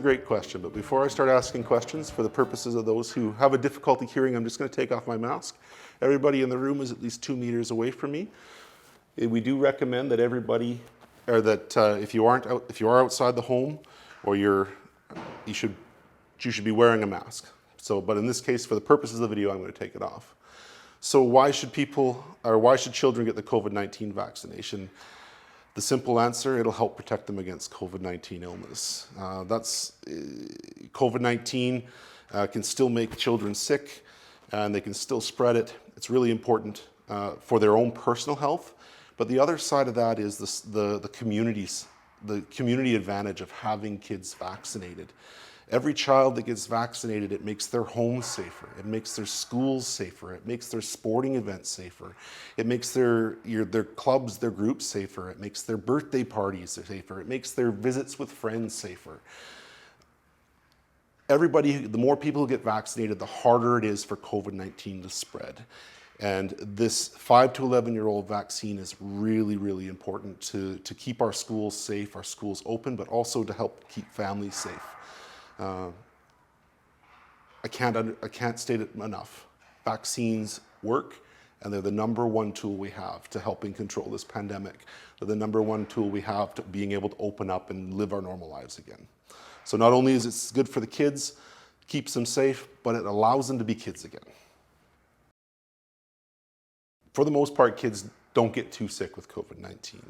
great question, but before I start asking questions, for the purposes of those who have a difficulty hearing, I'm just going to take off my mask. Everybody in the room is at least 2 meters away from me. We do recommend that everybody, or that if you are outside the home, or you should be wearing a mask. So, but in this case, for the purposes of the video, I'm going to take it off. So why should children get the COVID-19 vaccination? The simple answer, it'll help protect them against COVID-19 illness. COVID-19 can still make children sick, and they can still spread it. It's really important for their own personal health. But the other side of that is the community advantage of having kids vaccinated. Every child that gets vaccinated, it makes their homes safer, it makes their schools safer, it makes their sporting events safer, it makes their clubs, their groups safer, it makes their birthday parties safer, it makes their visits with friends safer. The more people who get vaccinated, the harder it is for COVID-19 to spread. And this 5 to 11-year-old vaccine is really, really important to keep our schools safe, our schools open, but also to help keep families safe. I can't state it enough. Vaccines work, and they're the #1 tool we have to helping control this pandemic. They're the #1 tool we have to being able to open up and live our normal lives again. So not only is it good for the kids, keeps them safe, but it allows them to be kids again. For the most part, kids don't get too sick with COVID-19.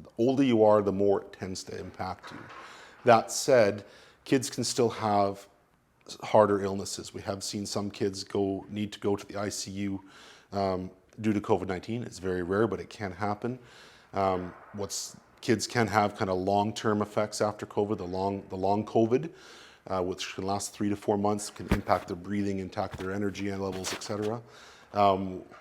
The older you are, the more it tends to impact you. That said, kids can still have harder illnesses. We have seen some kids need to go to the ICU due to COVID-19. It's very rare, but it can happen. Kids can have kind of long-term effects after COVID, the long COVID, which can last 3 to 4 months, can impact their breathing, impact their energy levels, etc.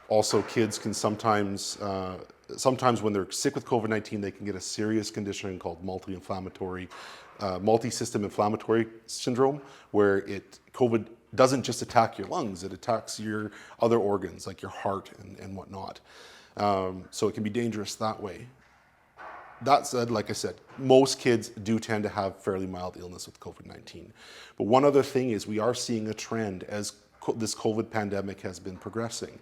Also, kids can sometimes when they're sick with COVID-19, they can get a serious condition called multi-system inflammatory syndrome, where COVID doesn't just attack your lungs, it attacks your other organs like your heart and whatnot. So it can be dangerous that way. That said, like I said, most kids do tend to have fairly mild illness with COVID-19. But one other thing is we are seeing a trend as this COVID pandemic has been progressing.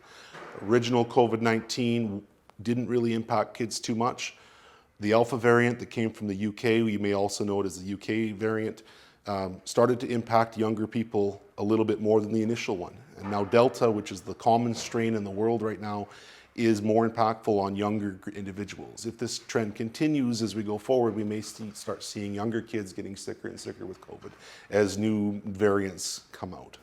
Original COVID-19 didn't really impact kids too much. The Alpha variant that came from the UK, you may also know it as the UK variant, started to impact younger people a little bit more than the initial one. And now Delta, which is the common strain in the world right now, is more impactful on younger individuals. If this trend continues as we go forward, we may start seeing younger kids getting sicker and sicker with COVID as new variants come out.